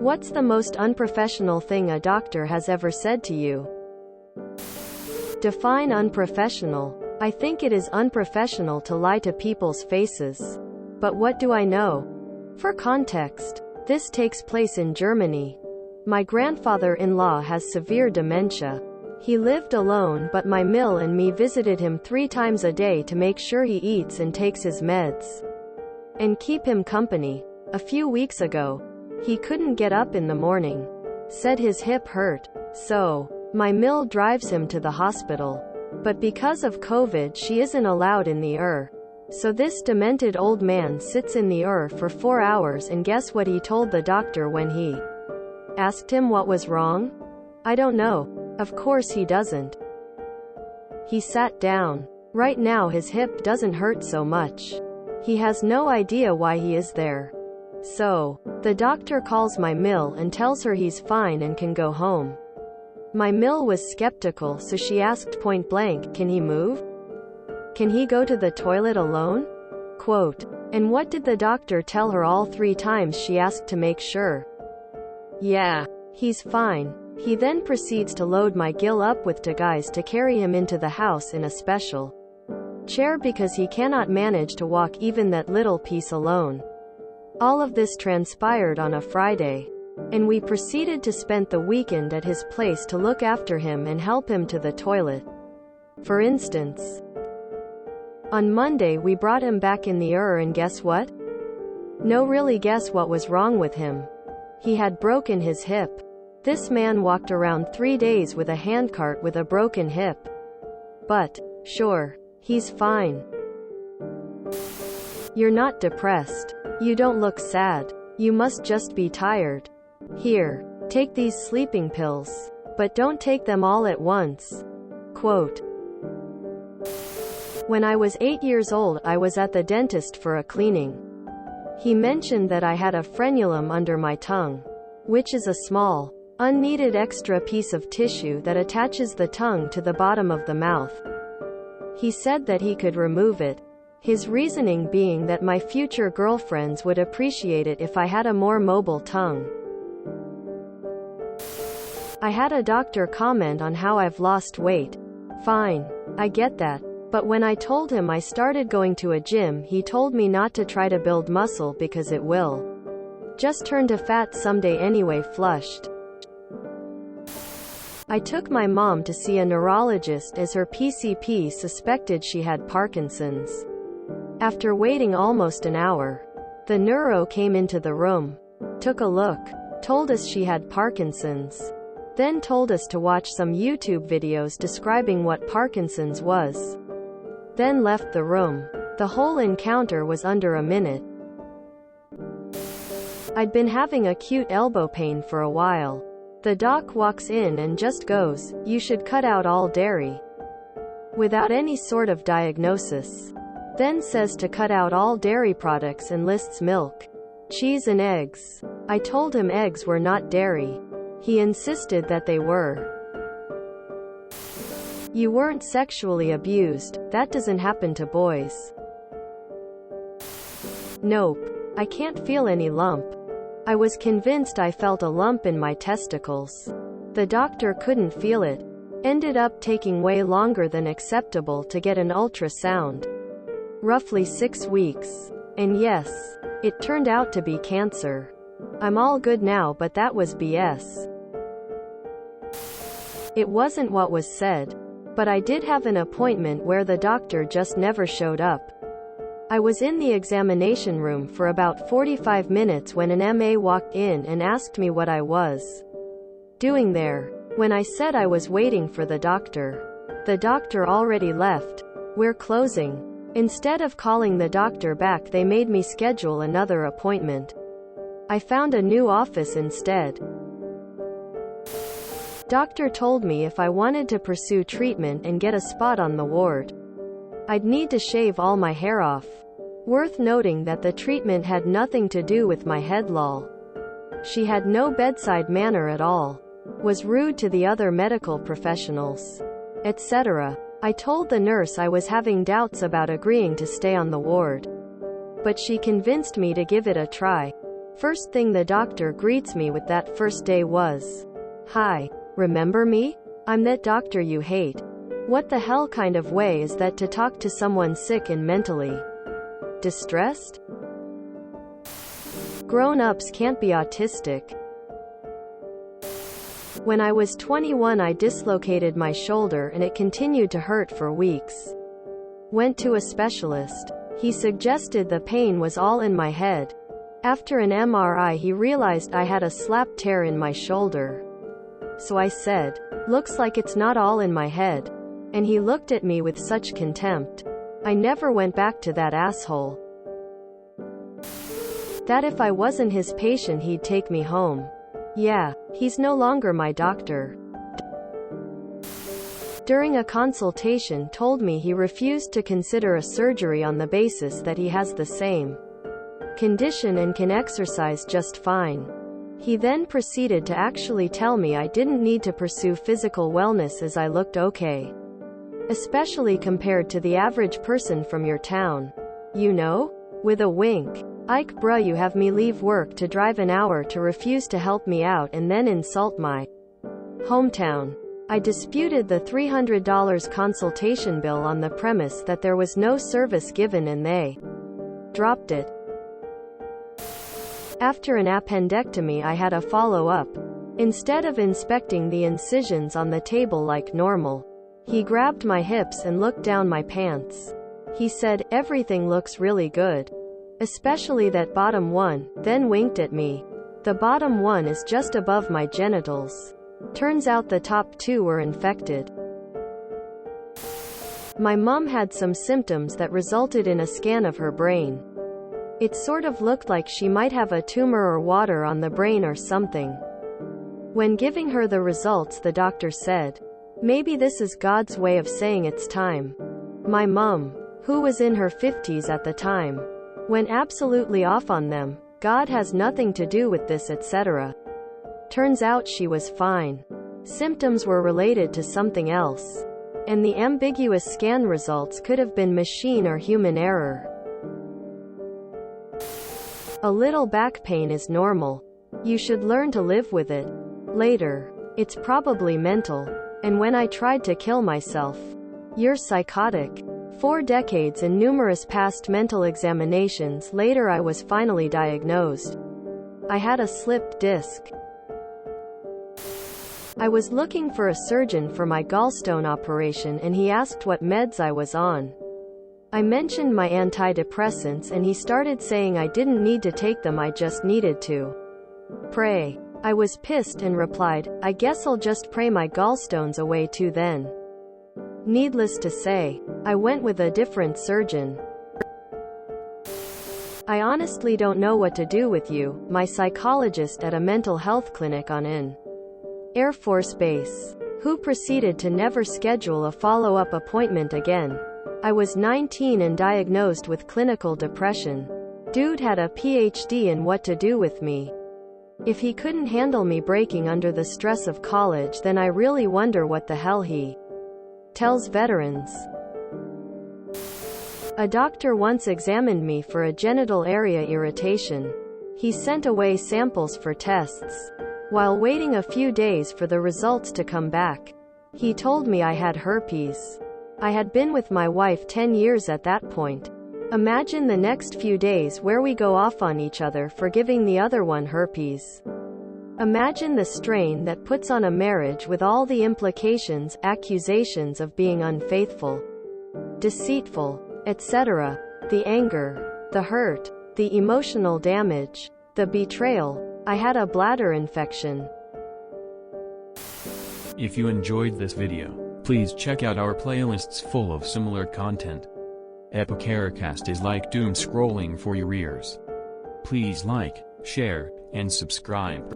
What's the most unprofessional thing a doctor has ever said to you? Define unprofessional. I think it is unprofessional to lie to people's faces. But what do I know? For context, this takes place in Germany. My grandfather-in-law has severe dementia. He lived alone, but my mill and me visited him 3 times a day to make sure he eats and takes his meds. And keep him company. A few weeks ago, he couldn't get up in the morning. Said his hip hurt. So, my mill drives him to the hospital. But because of COVID, she isn't allowed in the Youre. So this demented old man sits in the Youre for 4 hours, and guess what he told the doctor when he asked him what was wrong? I don't know. Of course he doesn't. He sat down. Right now his hip doesn't hurt so much. He has no idea why he is there. So, the doctor calls my mill and tells her he's fine and can go home. My mill was skeptical, so she asked point blank, can he move? Can he go to the toilet alone? Quote. And what did the doctor tell her all 3 times she asked to make sure? Yeah, he's fine. He then proceeds to load my gill up with 2 guys to carry him into the house in a special chair because he cannot manage to walk even that little piece alone. All of this transpired on a Friday. And we proceeded to spend the weekend at his place to look after him and help him to the toilet. For instance, on Monday we brought him back in the Youre, and guess what? No, really, guess what was wrong with him? He had broken his hip. This man walked around 3 days with a handcart with a broken hip. But, sure, he's fine. You're not depressed. You don't look sad. You must just be tired. Here, take these sleeping pills. But don't take them all at once. Quote. When I was 8 years old, I was at the dentist for a cleaning. He mentioned that I had a frenulum under my tongue, which is a small, unneeded extra piece of tissue that attaches the tongue to the bottom of the mouth. He said that he could remove it, his reasoning being that my future girlfriends would appreciate it if I had a more mobile tongue. I had a doctor comment on how I've lost weight. Fine, I get that. But when I told him I started going to a gym, he told me not to try to build muscle because it will just turn to fat someday anyway. Flushed. I took my mom to see a neurologist as her PCP suspected she had Parkinsons. After waiting almost an hour, the neuro came into the room, took a look, told us she had Parkinsons, then told us to watch some YouTube videos describing what Parkinsons was, then left the room. The whole encounter was under a minute. I'd been having acute elbow pain for a while. The doc walks in and just goes, "You should cut out all dairy," without any sort of diagnosis. Then says to cut out all dairy products and lists milk, cheese and eggs. I told him eggs were not dairy. He insisted that they were. You weren't sexually abused. That doesn't happen to boys. Nope. I can't feel any lump. I was convinced I felt a lump in my testicles. The doctor couldn't feel it. Ended up taking way longer than acceptable to get an ultrasound. Roughly 6 weeks. And yes, it turned out to be cancer. I'm all good now, but that was BS. It wasn't what was said. But I did have an appointment where the doctor just never showed up. I was in the examination room for about 45 minutes when an MA walked in and asked me what I was doing there. When I said I was waiting for the doctor already left. We're closing. Instead of calling the doctor back, they made me schedule another appointment. I found a new office instead. Doctor told me if I wanted to pursue treatment and get a spot on the ward, I'd need to shave all my hair off. Worth noting that the treatment had nothing to do with my head. Lol. She had no bedside manner at all. Was rude to the other medical professionals, etc. I told the nurse I was having doubts about agreeing to stay on the ward, but she convinced me to give it a try. First thing the doctor greets me with that first day was, "Hi, remember me? I'm that doctor you hate." What the hell kind of way is that to talk to someone sick and mentally distressed? Grown-ups can't be autistic. When I was 21, I dislocated my shoulder and it continued to hurt for weeks. Went to a specialist. He suggested the pain was all in my head. After an MRI, he realized I had a slap tear in my shoulder. So I said, "Looks like it's not all in my head." And he looked at me with such contempt. I never went back to that asshole. That if I wasn't his patient, he'd take me home. Yeah, he's no longer my doctor. During a consultation, told me he refused to consider a surgery on the basis that he has the same condition and can exercise just fine. He then proceeded to actually tell me I didn't need to pursue physical wellness as I looked okay. Especially compared to the average person from your town. You know? With a wink. Ike bruh, you have me leave work to drive an hour to refuse to help me out and then insult my hometown. I disputed the $300 consultation bill on the premise that there was no service given and they dropped it. After an appendectomy, I had a follow-up. Instead of inspecting the incisions on the table like normal, he grabbed my hips and looked down my pants. He said, "Everything looks really good. Especially that bottom one," then winked at me. The bottom one is just above my genitals. Turns out the top two were infected. My mom had some symptoms that resulted in a scan of her brain. It sort of looked like she might have a tumor or water on the brain or something. When giving her the results, the doctor said, "Maybe this is God's way of saying it's time." My mom, who was in her 50s at the time, went absolutely off on them. God has nothing to do with this, etc. Turns out she was fine. Symptoms were related to something else. And the ambiguous scan results could have been machine or human error. A little back pain is normal. You should learn to live with it. Later. It's probably mental. And when I tried to kill myself, "You're psychotic." 4 decades and numerous past mental examinations later, I was finally diagnosed. I had a slipped disc. I was looking for a surgeon for my gallstone operation and he asked what meds I was on. I mentioned my antidepressants and he started saying I didn't need to take them, I just needed to pray. I was pissed and replied, "I guess I'll just pray my gallstones away too then." Needless to say, I went with a different surgeon. "I honestly don't know what to do with you," my psychologist at a mental health clinic on an Air Force base, who proceeded to never schedule a follow-up appointment again. I was 19 and diagnosed with clinical depression. Dude had a PhD in what to do with me. If he couldn't handle me breaking under the stress of college, then I really wonder what the hell he tells veterans. A doctor once examined me for a genital area irritation. He sent away samples for tests. While waiting a few days for the results to come back, he told me I had herpes. I had been with my wife 10 years at that point. Imagine the next few days where we go off on each other for giving the other one herpes. Imagine the strain that puts on a marriage with all the implications, accusations of being unfaithful, deceitful, etc. The anger, the hurt, the emotional damage, the betrayal. I had a bladder infection. If you enjoyed this video, please check out our playlists full of similar content. Epicuricast is like doom scrolling for your ears. Please like, share, and subscribe.